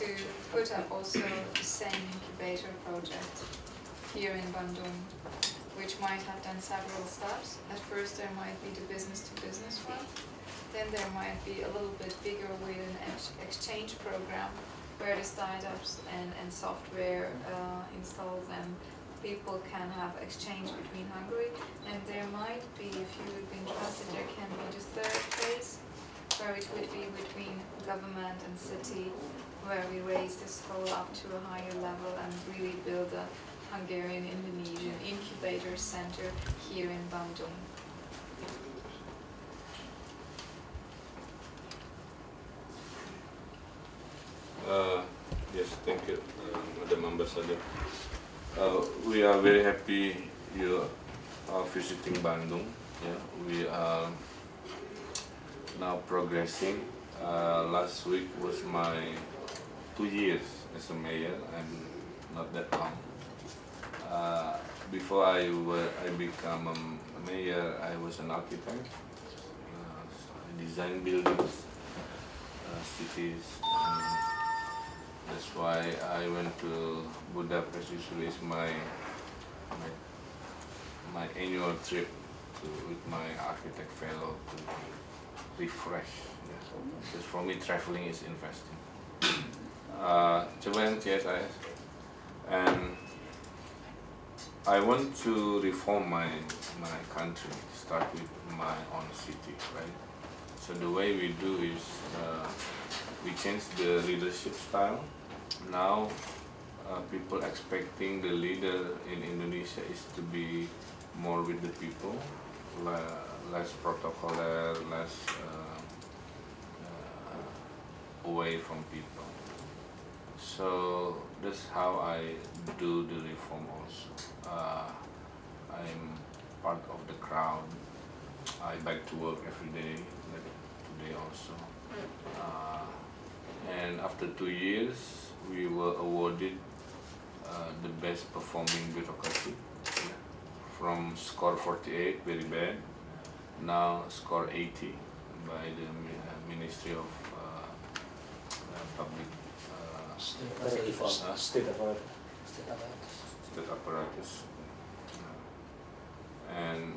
to put up also the same incubator project here in Bandung, which might have done several steps. At first there might be the business-to-business one, then there might be a little bit bigger with an exchange program where the startups and software installed and people can have exchange between Hungary. And there might be, if you would be interested, there can be the third phase where it would be between government and city, where we raise this whole up to a higher level and really build a Hungarian-Indonesian incubator center here in Bandung. Yes, thank you, Madam Ambassador. We are very happy you are visiting Bandung. Yeah, we are now progressing. Last week was my 2 years as a mayor, and not that long. Before I become a mayor, I was an architect. So I designed buildings, cities. That's why I went to Budapest. Usually it's my annual trip with my architect fellow to refresh. Yeah. Because for me, traveling is investing. CSIS, and I want to reform my country. Start with my own city, right? So the way we do is we change the leadership style. Now people expecting the leader in Indonesia is to be more with the people, less protocoler, less away from people. So that's how I do the reform also. I'm part of the crowd. I back to work every day, like today also. And after 2 years, we were awarded the best performing bureaucracy. Yeah. From score 48, very bad, now score 80 by the Ministry of Public State apparatus. And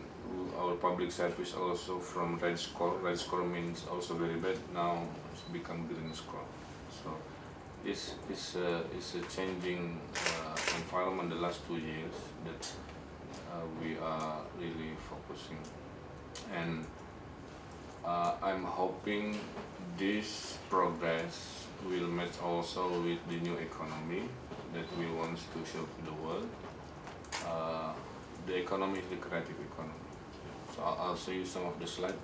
our public service also from red score. Red score means also very bad. Now it's become green score. So it's a changing environment the last 2 years that we are really focusing. And I'm hoping this progress will match also with the new economy that we want to show to the world. The economy is the creative economy. So I'll show you some of the slides.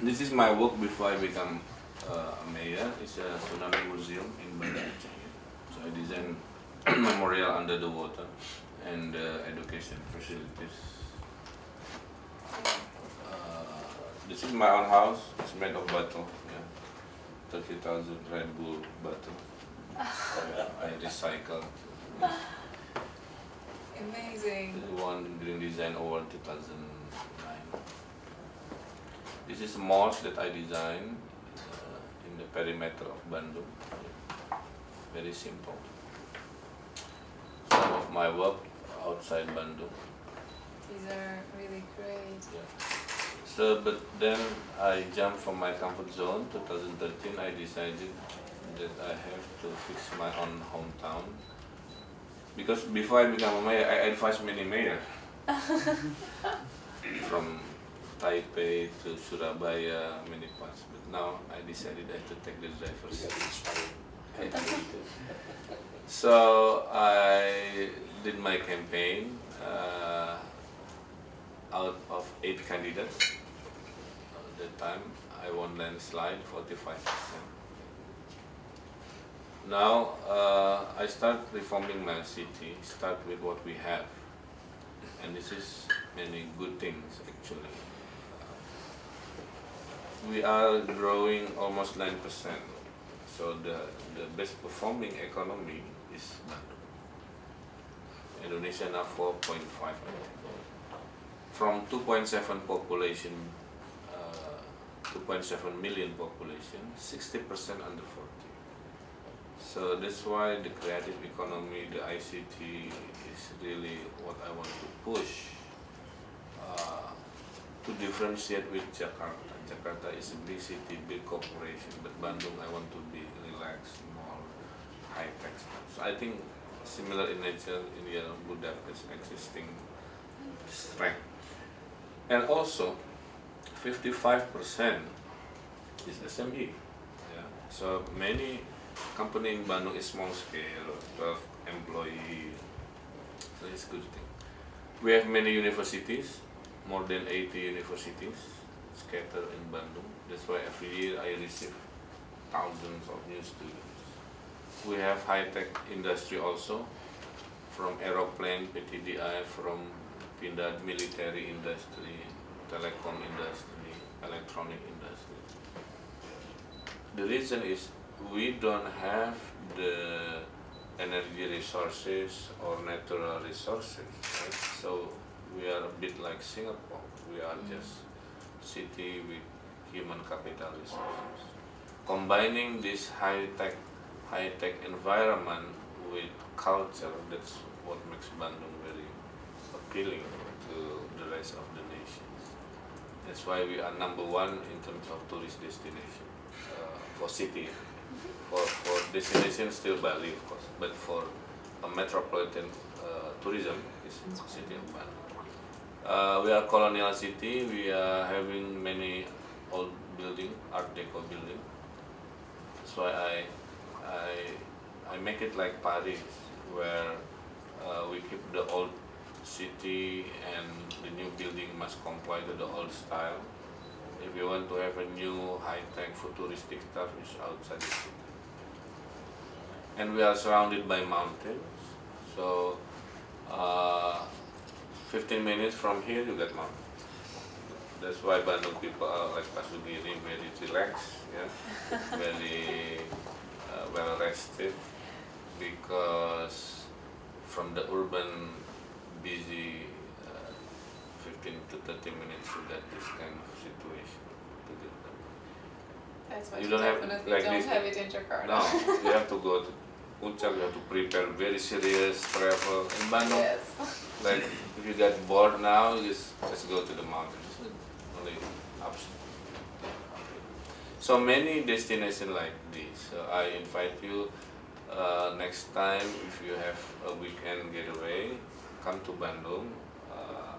This is my work before I become a mayor. It's a tsunami museum in Banda Aceh. So I designed memorial under the water and education facilities. This is my own house. It's made of bottle. Yeah. 30,000 Red Bull bottle. I recycled. Amazing. The one Green Design Award 2009. This is a mosque that I designed in the perimeter of Bandung. Very simple. Some of my work outside Bandung. These are really great. Yeah. So, but then I jumped from my comfort zone. 2013, I decided that I have to fix my own hometown. Because before I became a mayor, I advised many mayors. From Taipei to Surabaya, many parts. But now I decided I have to take the driver's seat. So I did my campaign out of 8 candidates. At that time, I won landslide 45%. Now I start reforming my city. Start with what we have, and this is many good things actually. We are growing almost 9%. So the best performing economy is Bandung. Indonesia now 4.5. From 2.7 population, 2.7 million population, 60% under 40. So that's why the creative economy, the ICT is really what I want to push to differentiate with Jakarta. Jakarta is a big city, big corporation, but Bandung I want to be relaxed, more high-tech stuff. So I think similar in nature in Budapest existing strength. And also 55% is SME. Yeah. So many company in Bandung is small scale, 12 employee. So it's a good thing. We have many universities, more than 80 universities scattered in Bandung. That's why every year I receive thousands of new students. We have high-tech industry also, from aeroplane, PTDI, from Pindad military industry, telecom industry, electronic industry. The reason is we don't have the energy resources or natural resources, right? So we are a bit like Singapore. We are just city with human capital resources. Combining this high-tech environment with culture, that's what makes Bandung very appealing to the rest of the nations. That's why we are number one in terms of tourist destination for city. For destination, still Bali, of course, but for a metropolitan tourism, is city of Bandung. We are colonial city. We are having many old building, Art Deco building. That's why I make it like Paris, where we keep the old city and the new building must comply to the old style. If you want to have a new high-tech futuristic stuff, it's outside the city. And we are surrounded by mountains, so 15 minutes from here you get mountains. That's why Bandung people are like Pasugiri, very relaxed, yeah, very well rested, because from the urban busy 15 to 30 minutes to get this kind of situation to get them. That's why You you don't have definitely like don't this. have it in Jakarta. No, you have to go to Puncak, you have to prepare very serious travel. In Bandung, Yes. like if you get bored now, just go to the mountains. Only ups. So many destinations like this. So I invite you next time if you have a weekend getaway, come to Bandung.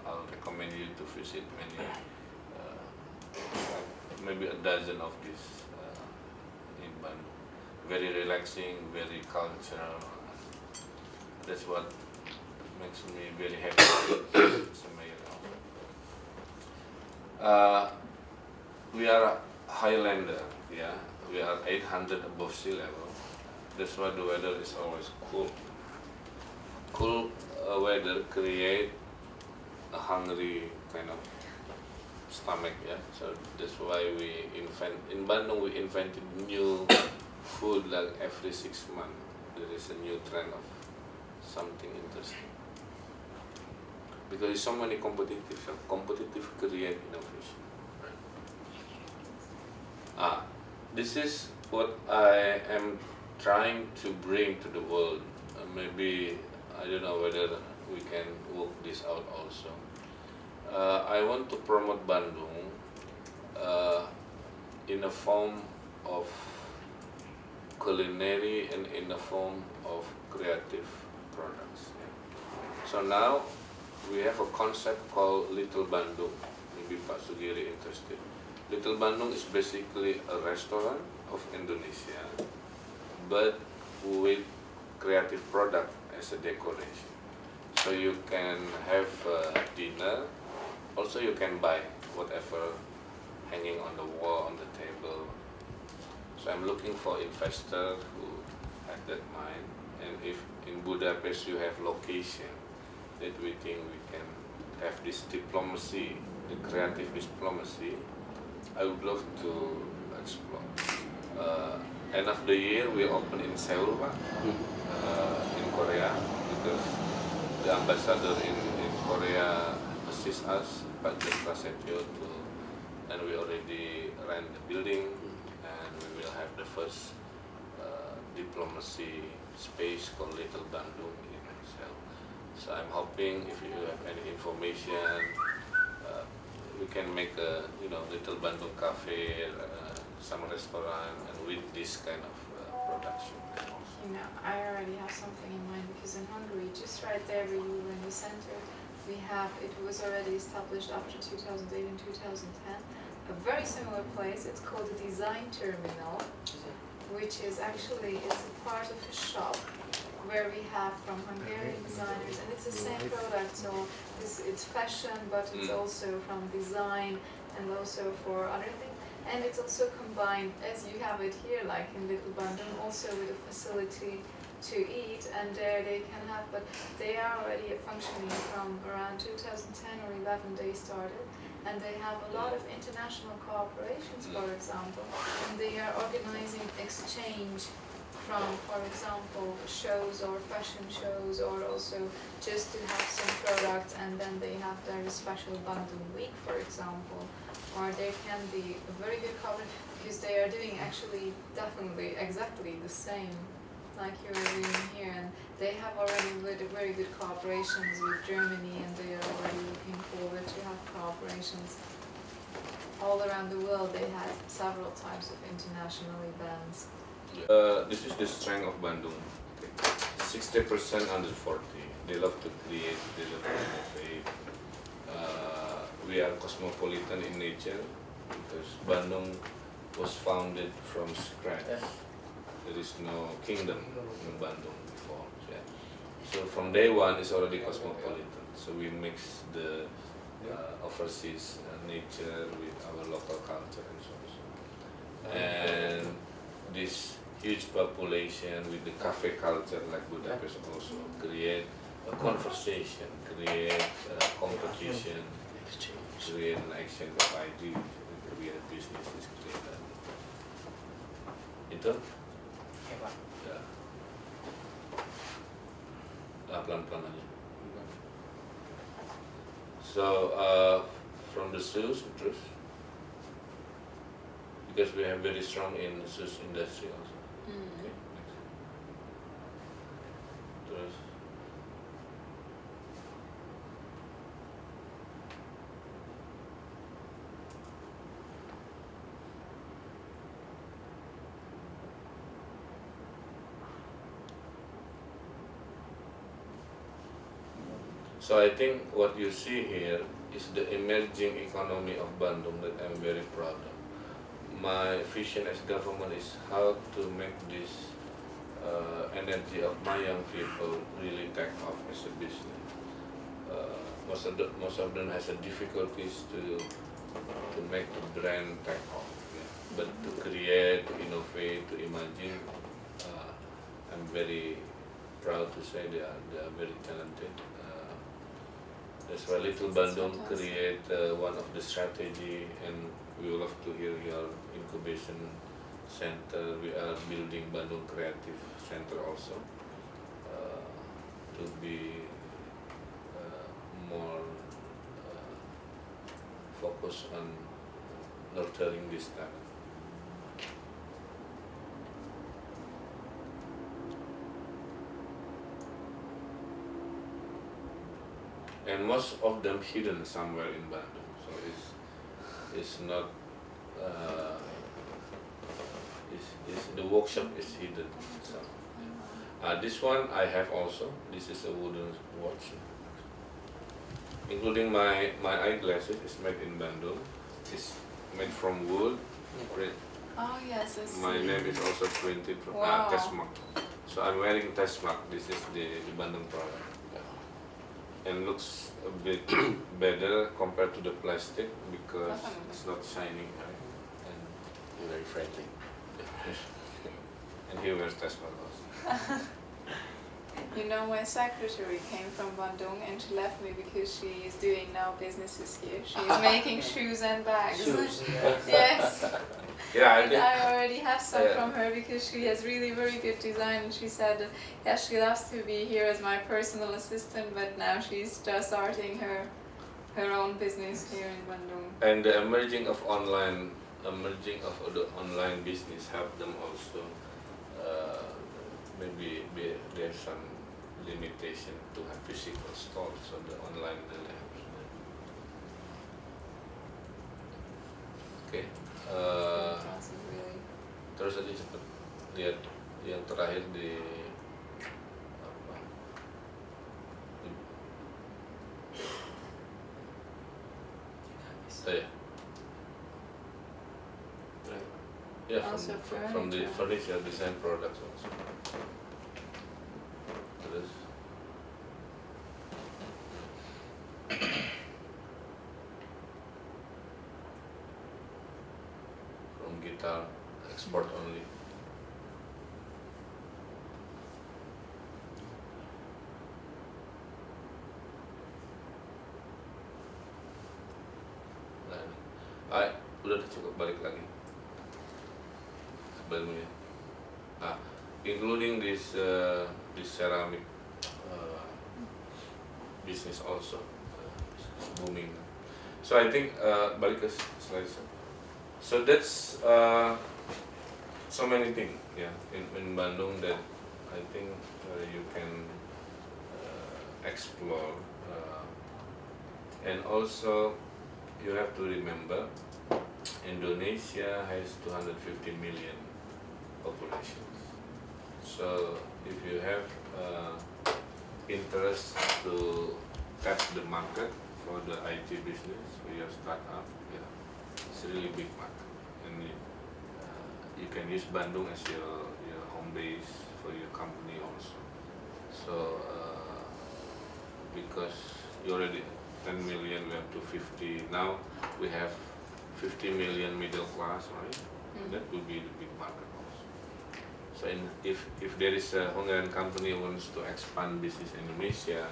I'll recommend you to visit many, maybe a dozen of these in Bandung. Very relaxing, very cultural. That's what makes me very happy. It's amazing. We are Highlander, yeah. We are 800 above sea level. That's why the weather is always cool. Cool weather create a hungry kind of stomach, yeah. So that's why we in Bandung we invented new food like every 6 months. There is a new trend of something interesting. Because there's so many competitive, so competitive create innovation. This is what I am trying to bring to the world. Maybe, I don't know whether we can work this out also. I want to promote Bandung in a form of culinary and in the form of creative products. So now we have a concept called Little Bandung. Maybe Pak Sugiri interested. Little Bandung is basically a restaurant of Indonesia, but with creative product as a decoration. So you can have dinner, also you can buy whatever hanging on the wall, on the table. So I'm looking for investor who have that mind, and if in Budapest you have location that we think we can have this diplomacy, the creative diplomacy, I would love to explore. End of the year we open in Seoul, in Korea, because the ambassador in Korea assists us, Pak Jen Prasetyo, and we already rent the building, and we will have the first diplomacy space called Little Bandung in Excel. So I'm hoping if you have any information, we can make a Little Bandung cafe, some restaurant, and with this kind of production. You know, I already have something in mind because in Hungary, just right there where you were in the center, it was already established after 2008 and 2010, a very similar place. It's called the Design Terminal, which is actually, it's a part of a shop where we have from Hungarian designers, and it's the same product, so it's fashion, but it's also from design and also for other things. And it's also combined, as you have it here, like in Little Bandung, also with a facility to eat, and there they can have, but they are already functioning from around 2010 or 11 they started, and they have a lot of international cooperations, for example, and they are organizing exchange from, for example, shows or fashion shows, or also just to have some products, and then they have their special Bandung week, for example. Or there can be a very good coverage because they are doing actually definitely exactly the same like you are doing here, and they have already very good cooperations with Germany, and they are already looking forward to have cooperations all around the world. They had several types of international events. This is the strength of Bandung. 60% under 40. They love to create, they love to innovate. We are cosmopolitan in nature because Bandung was founded from scratch. There is no kingdom in Bandung before. Yeah. So from day one, it's already cosmopolitan. So we mix the overseas nature with our local culture and so on. And this huge population with the cafe culture like Budapest also create a conversation, create a competition, create an exchange of ideas, create businesses, create that. Itu? Ya. Pelan-pelan aja. So from the shoes, terus, because we have very strong in shoes industry also. Okay, next. Terus. So I think what you see here is the emerging economy of Bandung that I'm very proud of. My vision as government is how to make this energy of my young people really take off as a business. Most of them has a difficulties to make the brand take off, yeah. But to create, to innovate, to imagine, I'm very proud to say they are very talented. That's why Little Bandung create one of the strategy, and we would love to hear your incubation center. We are building Bandung Creative Center also to be more focused on nurturing this talent. And most of them hidden somewhere in Bandung, so it's not. The workshop is hidden. So this one I have also. This is a wooden watch, including my eyeglasses. Is made in Bandung. It's made from wood. Oh yes, I see. My name is also printed from Tesmark. So I'm wearing Tesmark. This is the Bandung product. And looks a bit better compared to the plastic because it's not shining, right? And Very friendly. and he wears Tesmark also. You know, my secretary came from Bandung and she left me because she is doing now businesses here. She is making shoes and bags. Shoes, Yes. Yeah, And I already have some from her because she has really very good design, and she said, yeah, she loves to be here as my personal assistant, but now she's just starting her own business here in Bandung. And the emerging of the online business helped them also maybe there's some limitation to have physical stores, so the online they have. Oke, That's really terus aja cepet lihat yang terakhir di apa? Oh ya, yeah, Also from the furniture design products also. Terus from guitar export only. Nah, ini. Udah cukup, balik lagi. Sebelumnya. Ah, including this ceramic business also is booming. So I think balik ke slide. So that's so many things, yeah, in Bandung that I think you can explore, and also you have to remember Indonesia has 250 million population. So if you have interest to tap the market for the IT business for your startup, yeah, it's a really big market, and you can use Bandung as your home base for your company also. So because you already 10 million, we have to 50 now. We have 50 million middle class, right? That will be the big market also. So if there is a Hungarian company who wants to expand business in Indonesia,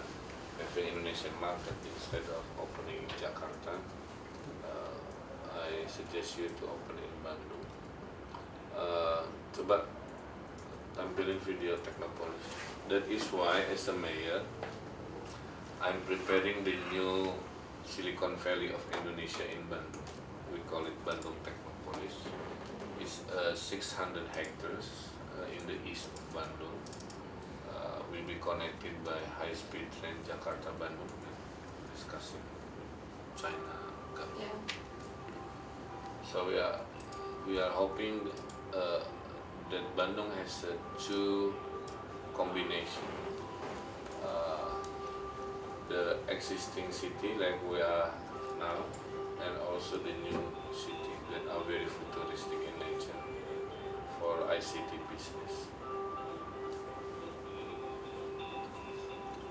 having Indonesian market instead of opening in Jakarta, I suggest you to open in Bandung. Coba tampilin video Technopolis. That is why as a mayor, I'm preparing the new Silicon Valley of Indonesia in Bandung. We call it Bandung Technopolis. It's 600 hectares in the east of Bandung. Will be connected by high-speed train Jakarta-Bandung. Discussing China government. yeah. So we are hoping that Bandung has two combination. The existing city like we are now, and also the new city that are very futuristic in nature for ICT business.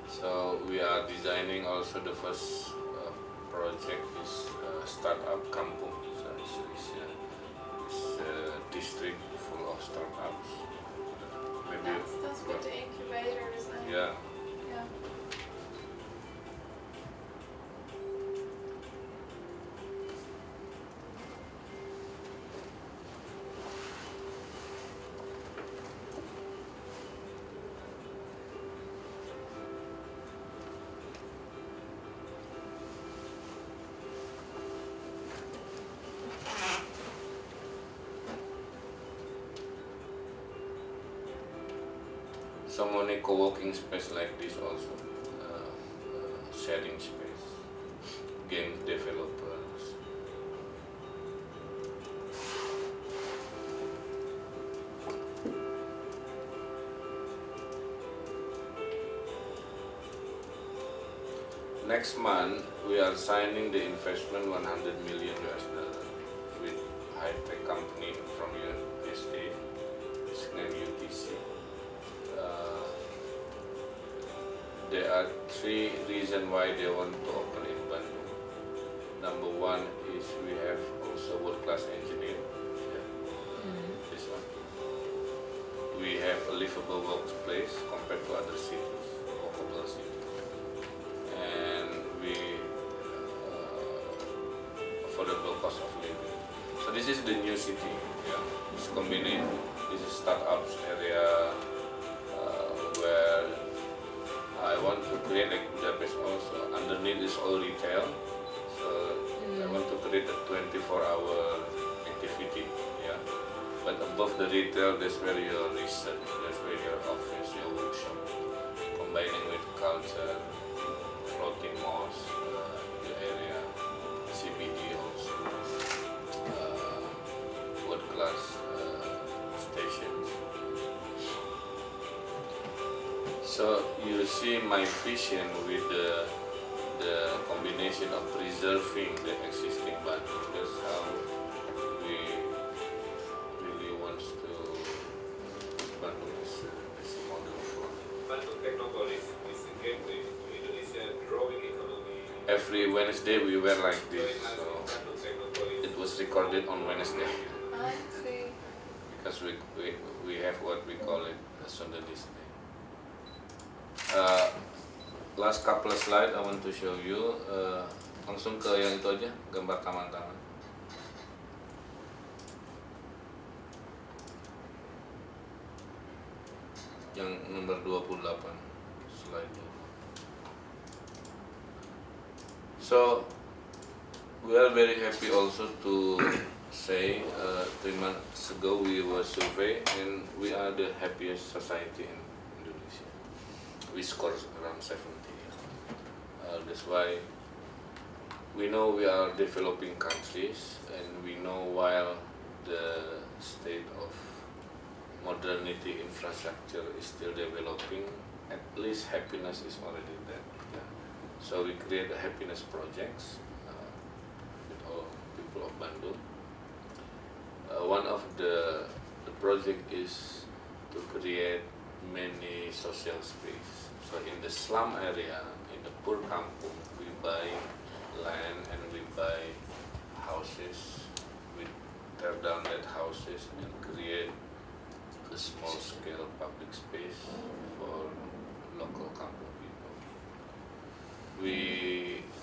So we are designing also the first project is startup kampung. So it's a district full of startups. Maybe That's what the incubator is like. yeah. Yeah. So many co-working space like this also, sharing space, game developers. Next month we are signing the investment 100 million US dollar with high-tech company from USA. It's named UTC. There are three reasons why they want to open in Bandung. Number one is we have also world-class engineer. Yeah. This one. We have a livable workplace compared to other cities, walkable cities, and we affordable cost of living. So this is the new city. Yeah. It's combined. This is startups area where I want to create like Budapest also. Underneath is all retail, so I want to create a 24-hour activity. Yeah, but But above the retail, that's where your research, that's where your office, your workshop, combining with culture, floating malls, the area, CBD also, world class stations. So you see my vision with the combination of preserving the existing Bandung. That's how we really want to Bandung as a model for Bandung Technopolis is a gateway to Indonesia growing economy. every Wednesday we were like this. Join us So in Bandung Technopolis. it was recorded on Wednesday I see. because we have what we call it a Sundanese Day. Last couple of slide I want to show you. Langsung ke yang itu aja, gambar taman-taman. Yang nomor 28 slide. So we are very happy also to say 3 months ago we were surveyed and we are the happiest society in Indonesia. We scored around 70. That's why we know we are developing countries and we know while the state of modernity infrastructure is still developing, at least happiness is already there. Yeah. So we create a happiness projects with all people of Bandung. One of the project is to create many social space. So in the slum area, in the poor kampung, we buy land and we buy houses. We tear down that houses and create a small scale public space for local kampung people.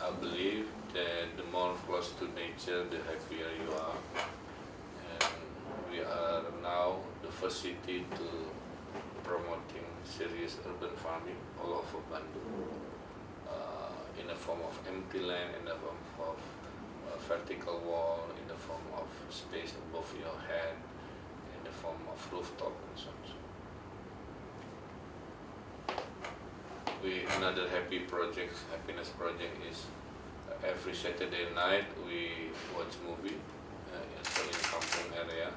I believe that the more close to nature, the happier you are. And we are now the first city to promoting serious urban farming all over Bandung, in the form of empty land, in the form of vertical wall, in the form of space above your head, in the form of rooftop and so on. Another happiness project is every Saturday night we watch movie in kampung area,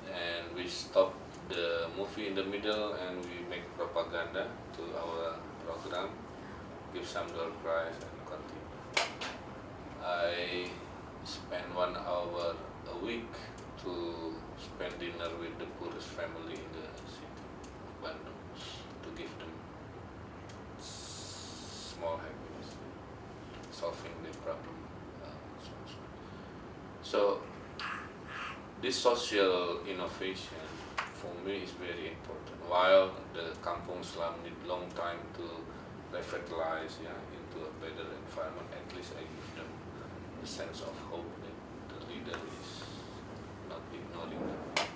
and we stop the movie in the middle and we make propaganda to our program, give some door prize and continue. I spend 1 hour a week to spend dinner with the poorest family in the city of Bandung to give them small happiness, solving the problem. So this social innovation for me is very important. While the kampung slum need long time to revitalize into a better environment, at least I give them a sense of hope that the leader is not ignoring them.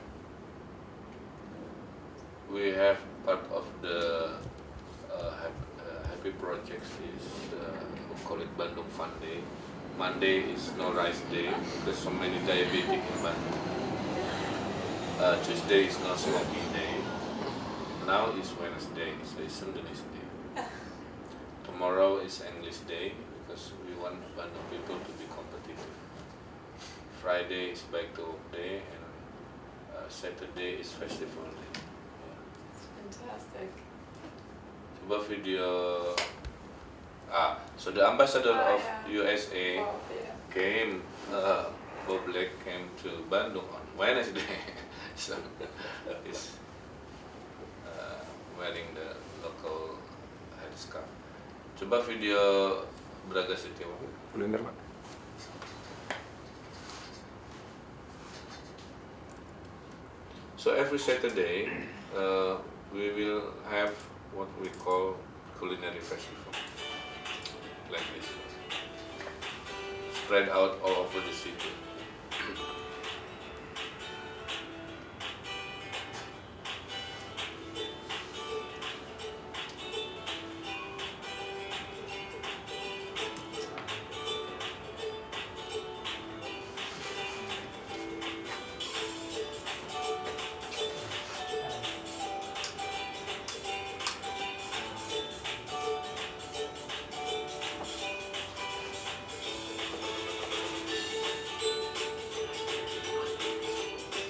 We have part of the happy projects is we call it Bandung Fun Day. Monday is no rice day because so many diabetic in Bandung. Tuesday is no smoking day. Now is Wednesday, so it's Sundanese day. Tomorrow is English day because we want Bandung people to be competitive. Friday is back to work day and Saturday is festival day. Fantastic. Coba video. So the ambassador of USA Oh, yeah. came, Bob Black came to Bandung on Wednesday. So he's wearing the local headscarf. Coba video Braga Setiawan. Kuliner, Pak. So every Saturday we will have what we call culinary festival, like this, spread out all over the city.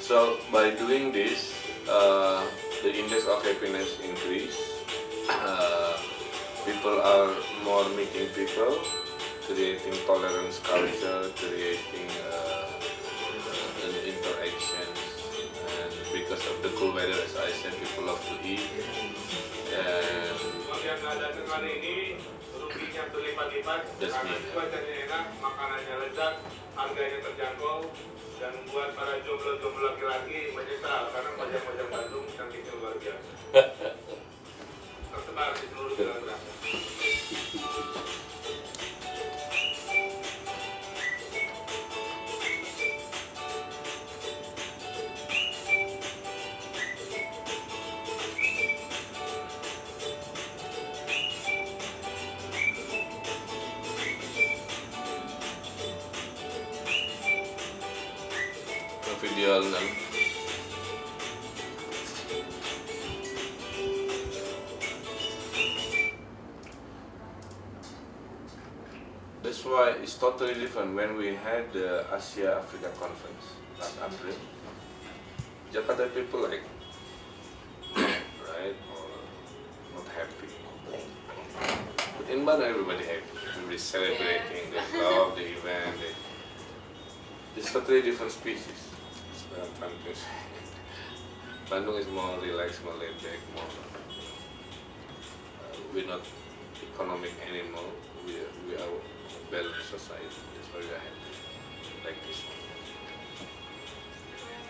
So by doing this, the index of happiness increase. People are more meeting people, creating tolerance culture, creating interactions, and because of the cool weather, as I said, people love to eat. And Yang nggak datang hari ini, ruginya berlipat-lipat. That's me. Karena cuacanya enak, makanannya lezat, harganya terjangkau, dan buat para jomblo-jomblo laki-laki menyesal karena pajak-pajak Bandung cantiknya luar biasa. Tersebar di seluruh Jalan Raya. video dan that's why it's totally different when we had the Asia Africa conference last April. Jakarta people like right or not happy. But in Bandung everybody happy. Everybody celebrating, they love the event. It's totally different species. Bandung is more relaxed, more laid back, more. We're not economic anymore. We are a balanced society. That's why we are happy. Like this one.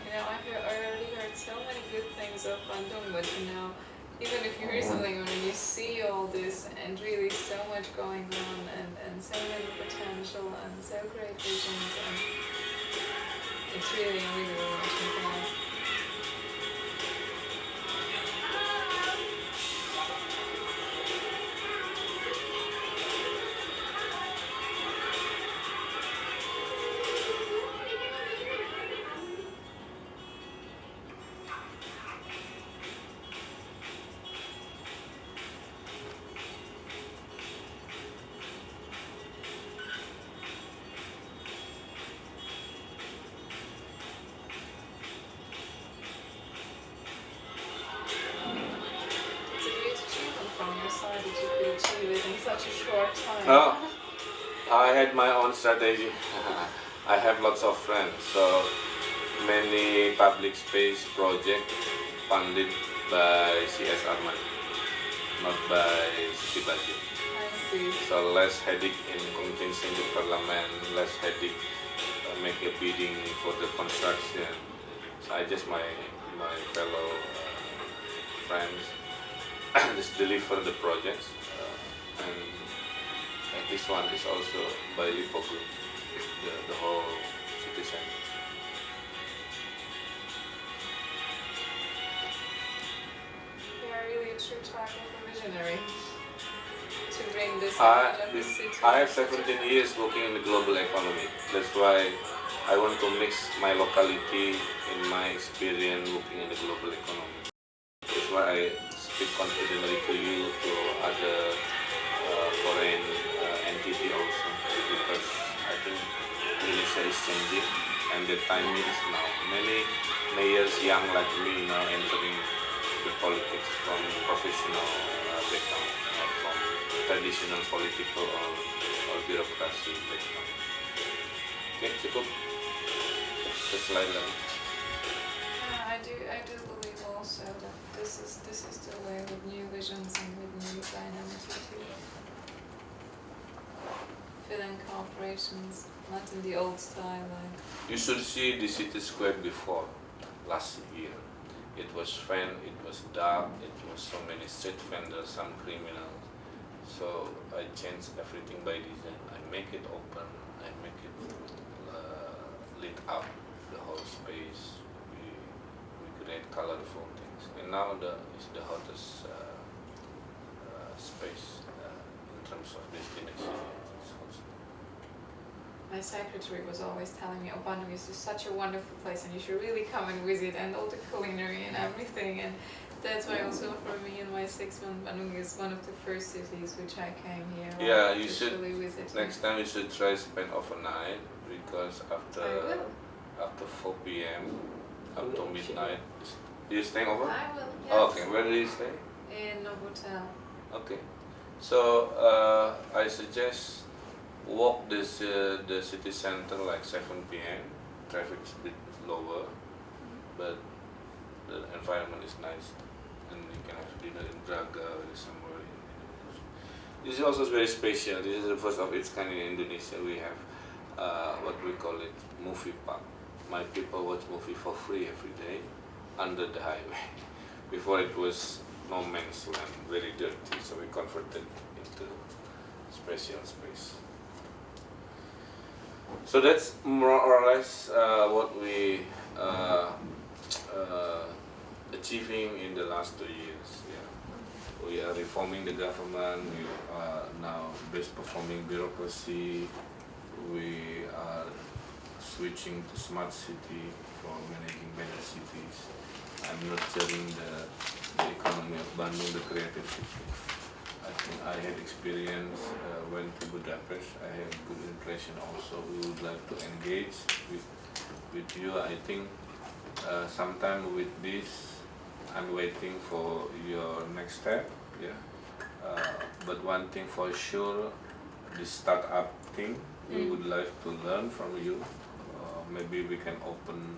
You know, I already heard so many good things of Bandung, but you know, even if you hear something when you see all this and really so much going on and so many potential and so great visions, and it's really watching fast. That you could achieve it in such a short time. Oh, I had my own strategy. I have lots of friends, so many public space projects funded by CSR money, not by city budget. I see. So less headache in convincing the parliament, less headache make a bidding for the construction. So I just my fellow friends just deliver the projects, and this one is also by Lipo Group, the whole city center. You are really a true type of a visionary to bring this I out of the city. have 17 years working in the global economy. That's why I want to mix my locality in my experience working in the global economy. That's why I speak confidently to you, to other foreign entity also, because I think Indonesia is changing and the time is now. Many mayors young like me now entering the politics from professional background, not from traditional political or bureaucracy background. Okay, cukup. Just slide lagi. I do believe also that this is the way with new visions and with new dynamicity. Filling corporations, not in the old style like. You should see the city square before last year. It was fun, it was dark, it was so many street vendors, some criminals. So I changed everything by design. I make it open, I make it lit up, the whole space. We create colorful things. And now is the hottest space in terms of destination. My secretary was always telling me, oh, Bandung is just such a wonderful place and you should really come and visit, and all the culinary and everything. And that's why also for me in my 6 months, Bandung is one of the first cities which I came here. Yeah, you to should, really visit. next time you should try spend overnight, because after 4 p.m. up to midnight. You staying over? I will, yes. Oh, okay, where do you stay? In Novotel. Okay, so I suggest walk this the city center like 7 p.m. Traffic's a bit lower, but the environment is nice, and you can have dinner in Braga or somewhere in Indonesia. This is also very special. This is the first of its kind in Indonesia. We have what we call it movie park. My people watch movie for free every day under the highway. Before it was no man's land, very dirty, so we converted into special space. So that's more or less what we achieving in the last 2 years. Yeah, we are reforming the government. We are now best performing bureaucracy. We are switching to smart city for managing better cities. I'm nurturing the economy of Bandung, the creative city. I think I had experience, went to Budapest. I had good impression also. We would like to engage with you. I think sometime with this, I'm waiting for your next step. Yeah. But one thing for sure, the startup thing, we would like to learn from you. Maybe we can open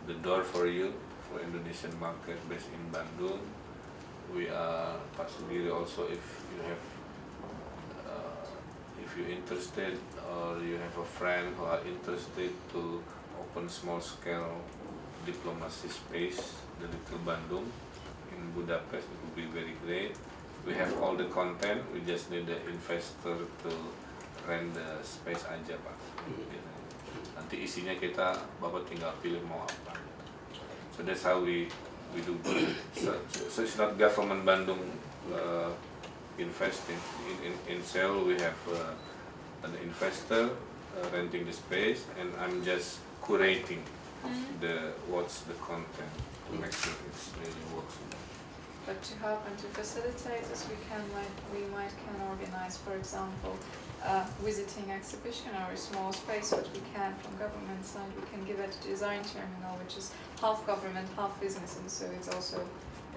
the door for you for Indonesian market based in Bandung. We are Pak Sugiri also, if you have if you're interested or you have a friend who are interested to open small scale diplomacy space, the Little Bandung in Budapest, it would be very great. We have all the content, we just need the investor to rent the space aja Pak. Nanti isinya kita, Bapak tinggal pilih mau apa. So that's how we do. So it's not government Bandung investing. In Seoul we have an investor renting the space, and I'm just curating what's the content to make sure it's really works. But to help and to facilitate this, we might can organize, for example, visiting exhibition or a small space which we can from government side. We can give it a design terminal, which is half government, half business, and so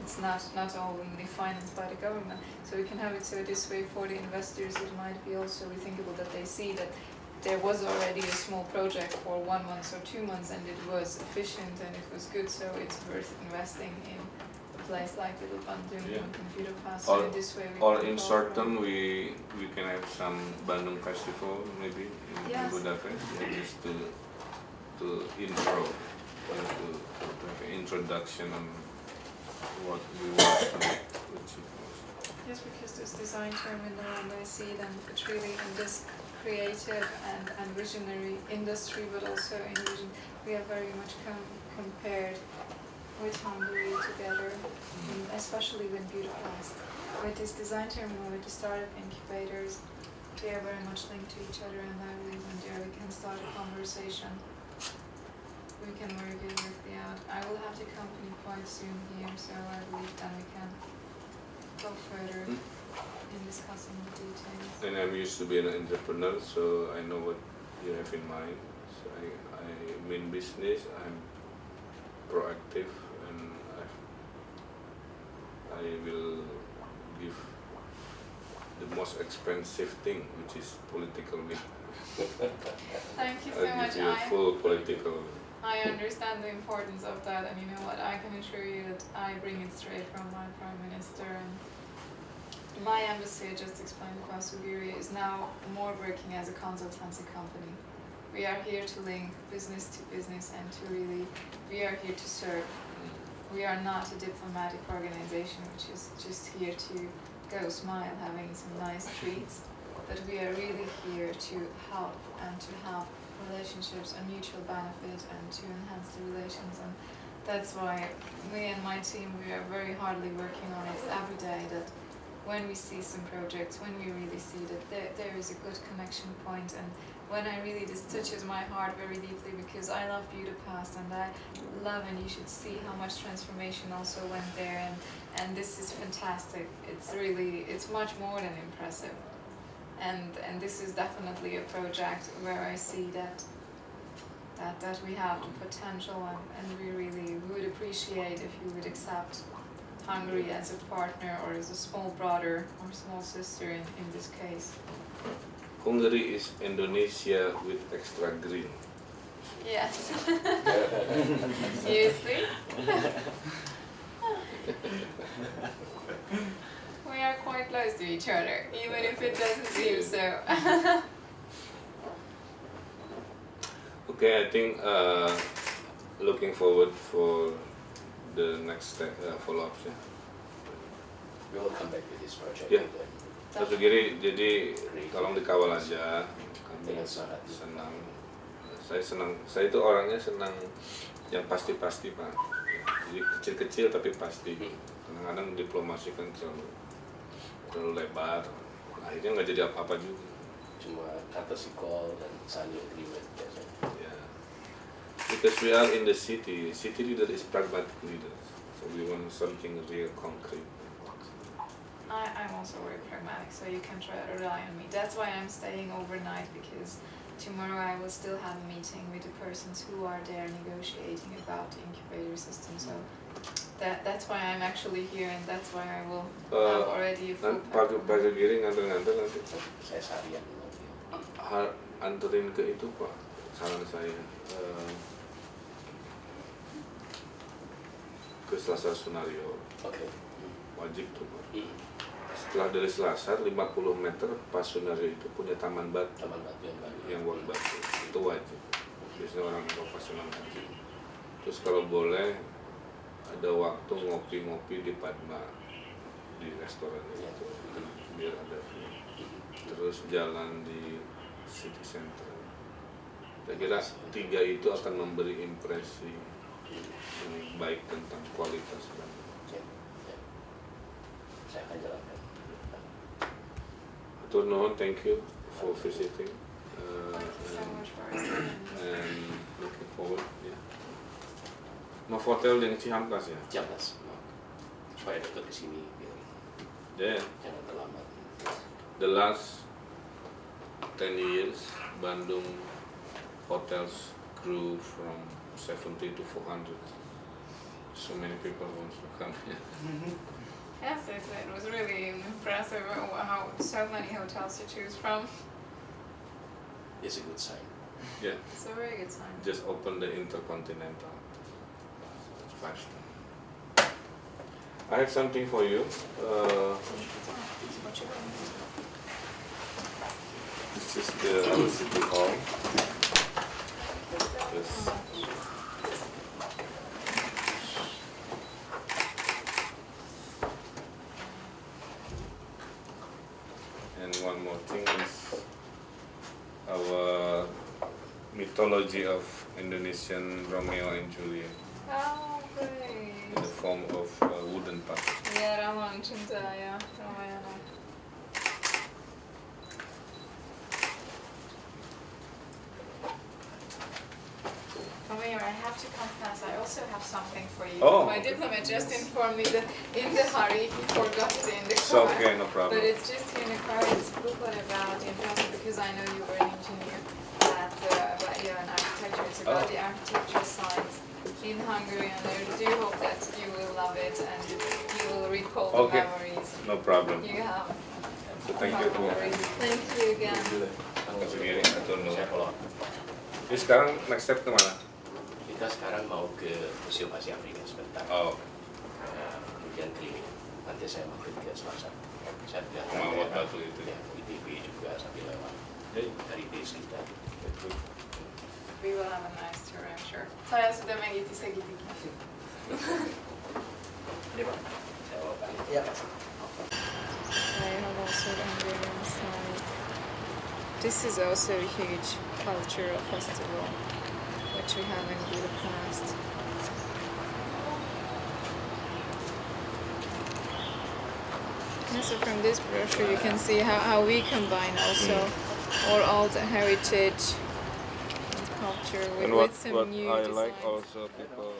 it's not only financed by the government. So we can have it so this way for the investors. It might be also rethinkable that they see that there was already a small project for 1 month or 2 months, and it was efficient and it was good. So it's worth investing in a place like Little Bandung in Computer Pass. So in this way, or in certain we can have some Bandung festival maybe in Budapest, just to intro, to have an introduction on what we want to achieve. Yes, because this design terminal, and I see them, it's really in this creative and visionary industry, but also in vision, we are very much compared with Hungary together, especially with Budapest. With this design terminal, with the startup incubators, they are very much linked to each other, and I believe when there we can start a conversation. We can very good work the out. I will have the company quite soon here, so I believe then we can go further in discussing the details. And I'm used to being an entrepreneur, so I know what you have in mind. So I'm in business, I'm proactive, and I will give the most expensive thing, which is political will. Thank you so I'll much. give you a full political. I understand the importance of that, and you know what, I can assure you that I bring it straight from my Prime Minister, and my embassy, I just explained to Pak Sugiri, is now more working as a consultancy company. We are here to link business to business and to really, we are here to serve. We are not a diplomatic organization which is just here to go smile having some nice treats, but we are really here to help and to have relationships and mutual benefit and to enhance the relations, and that's why me and my team, we are very hardly working on it every day, that when we see some projects, when we really see that there is a good connection point, and when I really, this touches my heart very deeply, because I love Budapest and I love, and you should see how much transformation also went there, and this is fantastic. It's really, it's much more than impressive. And this is definitely a project where I see that that we have the potential, and we really would appreciate if you would accept Hungary as a partner or as a small brother or small sister in this case. Hungary is Indonesia with extra green. Yes. You see? We are quite close to each other, even if it doesn't seem so. Okay, I think looking forward for the next step, follow-ups ya. We will come back with this project. Yeah. Then. Satu kiri, jadi tolong dikawal aja. Kami Dengan semangat. senang. Saya senang. Saya itu orangnya senang yang pasti-pasti Pak. Jadi kecil-kecil tapi pasti. Kadang-kadang diplomasi kan terlalu lebar. Akhirnya nggak jadi apa-apa juga. Cuma courtesy call dan signing agreement biasanya. Yeah. Because we are in the city. City leader is pragmatic leader. So we want something real concrete. I'm also very pragmatic, so you can try to rely on me. That's why I'm staying overnight, because tomorrow I will still have a meeting with the persons who are there negotiating about the incubator system. So that's why I'm actually here, and that's why I will have already a full Pak Giri nganter-nganter nanti. Saya seharian nanti. Anterin ke itu Pak, saran saya ke Selasar Sunario. Oke. Wajib tuh Pak. Setelah dari Selasar 50 meter Pak Sunario itu punya taman batu. Taman batu yang baru. Yang buat batu itu wajib. Biasanya orang profesional wajib. Terus kalau boleh ada waktu ngopi-ngopi di Padma, di restoran itu biar ada view. Terus jalan di city center. Saya kira 3 itu akan memberi impresi yang baik tentang kualitas Bandung. Ya. Saya akan jalankan. Hatur nuhun, thank you for visiting. Thank you so much for listening. And looking forward. Yeah. Novotel yang Cihampas ya. Cihampas. Supaya dekat ke sini biar Yeah. jangan terlambat. The last 10 years, Bandung hotels grew from 70 to 400. So many people want to come here. Yes, it was really impressive how so many hotels to choose from. It's a good sign. Yeah, It's a very good sign. just open the Intercontinental. It's faster. I have something for you. What you want? This is the city hall. Yes. And one more thing is our mythology of Indonesian Romeo and Juliet Oh, in great. the form of wooden puppet. Yeah, Ramon Cintaya, Ramayana. Mayor, I have to confess, I also have something for you. Oh. My diplomat just informed me that in the hurry he forgot it in the It's car. okay, no problem. But it's just here in the car, it's a booklet about infrastructure, because I know you were an engineer at an architecture. It's about the architecture science in Hungary, and I do hope that you will love it and you will recall the Okay. memories No problem. you have. So thank you for Thank you again. sendiri atau no. Saya follow up. Jadi sekarang next step kemana? Kita sekarang mau ke Museum Asia Afrika sebentar. Oh, Kemudian klinik. Nanti saya mampir ke Selasar. Saya tidak Mawar Batu itu. Ya, ITB juga sambil lewat. Dari base kita. We will have a nice tour, I'm sure. Saya sudah mengikuti segitiga. Ini Pak, saya bawa balik. Iya. I have also the Hungarian side. This is also a huge cultural festival, which we have in Budapest. And so from this brochure you can see how we combine also all the heritage and culture with some new designs. also people